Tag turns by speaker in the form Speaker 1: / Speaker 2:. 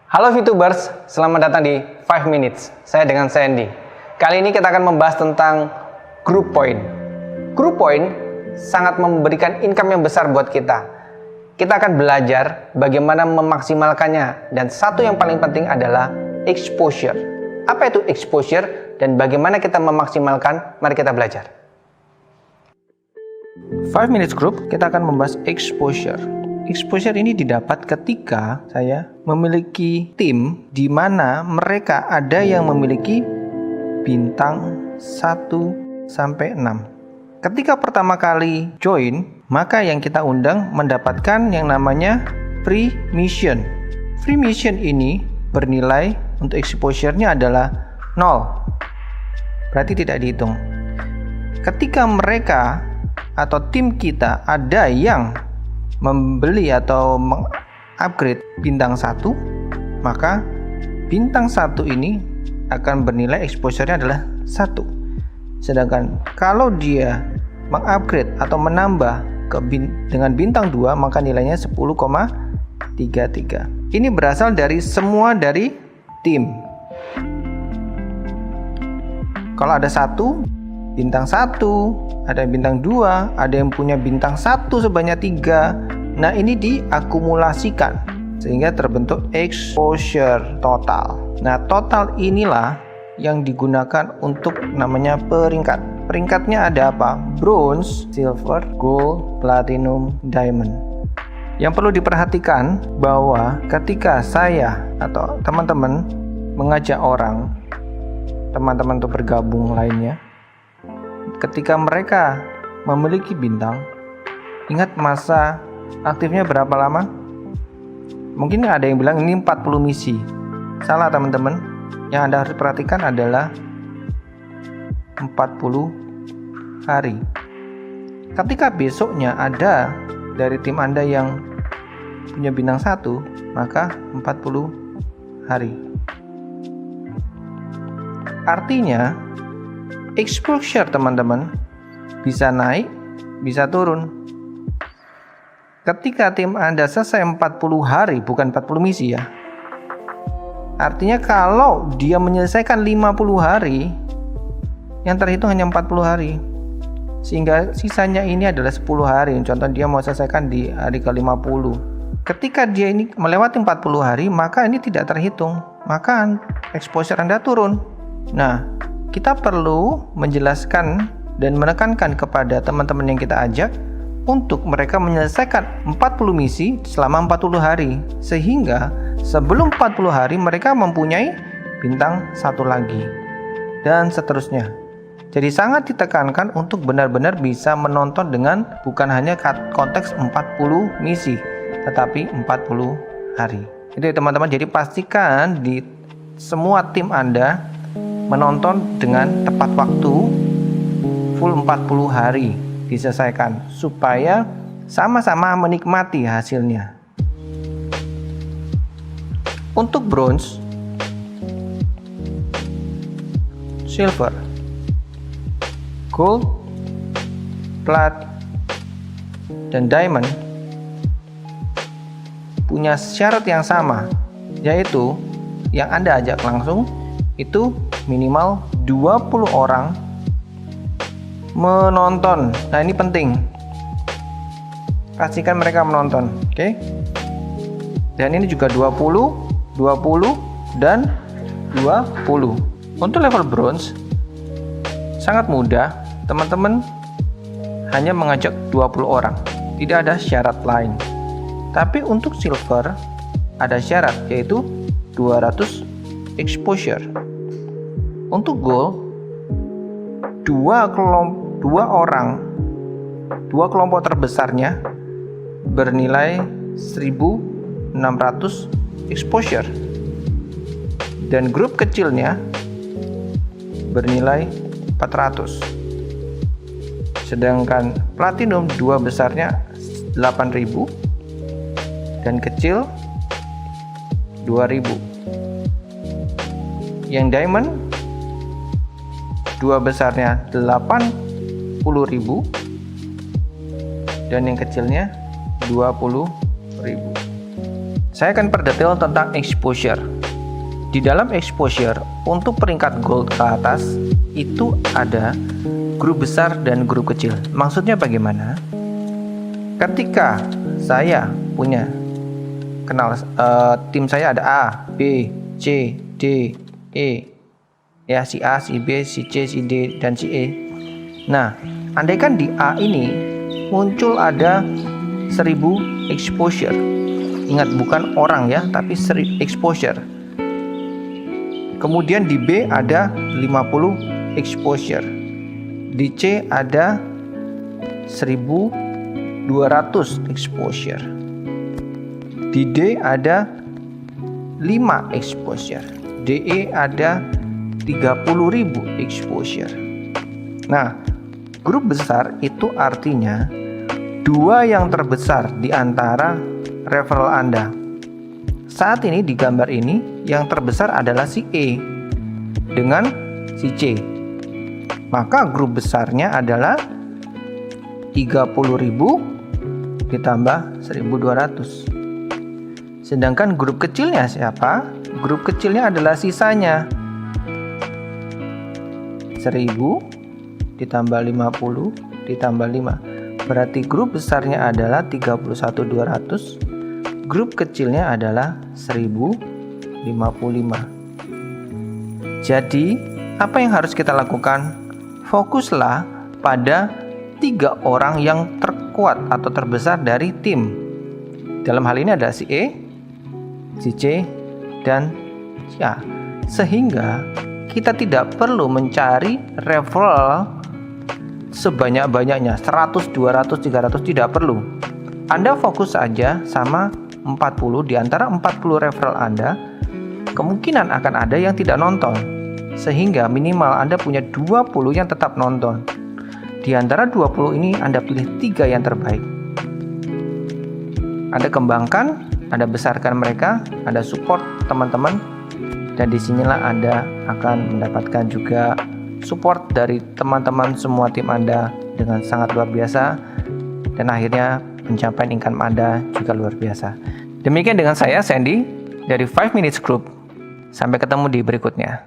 Speaker 1: Halo VTubers, selamat datang di 5 Minutes. Saya dengan Sandy. Kali ini kita akan membahas tentang group point. Group point sangat memberikan income yang besar buat kita. Kita akan belajar bagaimana memaksimalkannya, dan satu yang paling penting adalah exposure. Apa itu exposure dan bagaimana kita memaksimalkan? Mari kita belajar. 5 Minutes Group, kita akan membahas exposure. Exposure ini didapat ketika saya memiliki tim di mana mereka ada yang memiliki bintang 1 sampai 6. Ketika pertama kali join, maka yang kita undang mendapatkan yang namanya free mission. Free mission ini bernilai untuk exposure-nya adalah 0. Berarti tidak dihitung. Ketika mereka atau tim kita ada yang membeli atau mengupgrade bintang 1, maka bintang 1 ini akan bernilai exposure-nya adalah 1. Sedangkan kalau dia mengupgrade atau menambah dengan bintang 2, maka nilainya 10,33. Ini berasal dari semua dari tim. Kalau ada 1 bintang 1, ada yang bintang 2, ada yang punya bintang 1 sebanyak 3. Nah, ini diakumulasikan sehingga terbentuk exposure total. Nah, total inilah yang digunakan untuk namanya peringkat. Peringkatnya ada apa? Bronze, silver, gold, platinum, diamond. Yang perlu diperhatikan bahwa ketika saya atau teman-teman mengajak orang, teman-teman untuk bergabung lainnya, ketika mereka memiliki bintang, ingat masa aktifnya berapa lama? Mungkin ada yang bilang ini 40 misi. Salah teman-teman. Yang Anda harus perhatikan adalah 40 hari. Ketika besoknya ada dari tim Anda yang punya bintang 1, maka 40 hari. Artinya exposure teman-teman bisa naik, bisa turun. Ketika tim Anda selesai 40 hari, bukan 40 misi ya. Artinya kalau dia menyelesaikan 50 hari, yang terhitung hanya 40 hari. Sehingga sisanya ini adalah 10 hari. Contoh dia mau selesaikan di hari ke-50. Ketika dia ini melewati 40 hari, maka ini tidak terhitung. Maka exposure Anda turun. Nah, kita perlu menjelaskan dan menekankan kepada teman-teman yang kita ajak untuk mereka menyelesaikan 40 misi selama 40 hari, sehingga sebelum 40 hari mereka mempunyai bintang 1 lagi, dan seterusnya. Jadi sangat ditekankan untuk benar-benar bisa menonton dengan bukan hanya konteks 40 misi, tetapi 40 hari. Itu ya teman-teman, jadi pastikan di semua tim Anda menonton dengan tepat waktu, full 40 hari diselesaikan, supaya sama-sama menikmati hasilnya. Untuk bronze, silver, gold, plat, dan diamond punya syarat yang sama, yaitu yang Anda ajak langsung itu minimal 20 orang menonton. Nah, ini penting. Pastikan mereka menonton, oke? Dan ini juga 20, 20, dan 20. Untuk level bronze sangat mudah. Teman-teman hanya mengajak 20 orang. Tidak ada syarat lain. Tapi untuk silver ada syarat, yaitu 200 exposure. Untuk gold, dua kelompok terbesarnya bernilai 1.600 exposure, dan grup kecilnya bernilai 400. Sedangkan platinum dua besarnya 8.000 dan kecil 2.000. Yang diamond dua besarnya 80.000 dan yang kecilnya 20.000. Saya akan perdetail tentang exposure. Di dalam exposure, untuk peringkat gold ke atas, itu ada grup besar dan grup kecil. Maksudnya bagaimana? Ketika saya punya tim saya ada A, B, C, D, E, ya, si A, si B, si C, si D, dan si E. Nah, andaikan di A ini muncul ada 1000 exposure. Ingat, bukan orang ya, tapi exposure. Kemudian di B ada 50 exposure. Di C ada 1200 exposure. Di D ada 5 exposure. DE ada 30.000 exposure. Nah, grup besar itu artinya 2 yang terbesar di antara referral Anda. Saat ini di gambar ini yang terbesar adalah si E dengan si C. Maka grup besarnya adalah 30.000 ditambah 1.200. Sedangkan grup kecilnya siapa? Grup kecilnya adalah sisanya 1.000 ditambah 50 ditambah 5. Berarti grup besarnya adalah 31.200. Grup kecilnya adalah 1055. Jadi, apa yang harus kita lakukan? Fokuslah pada 3 orang yang terkuat atau terbesar dari tim. Dalam hal ini ada si E, si C, dan si A. Sehingga kita tidak perlu mencari referral sebanyak-banyaknya, 100, 200, 300, tidak perlu. Anda fokus saja sama 40. Di antara 40 referral Anda, kemungkinan akan ada yang tidak nonton, sehingga minimal Anda punya 20 yang tetap nonton. Di antara 20 ini Anda pilih 3 yang terbaik. Anda kembangkan, Anda besarkan mereka, Anda support teman-teman, dan disinilah Anda akan mendapatkan juga support dari teman-teman semua tim Anda dengan sangat luar biasa, dan akhirnya pencapaian income Anda juga luar biasa. Demikian dengan saya, Sandy, dari 5 Minutes Group. Sampai ketemu di berikutnya.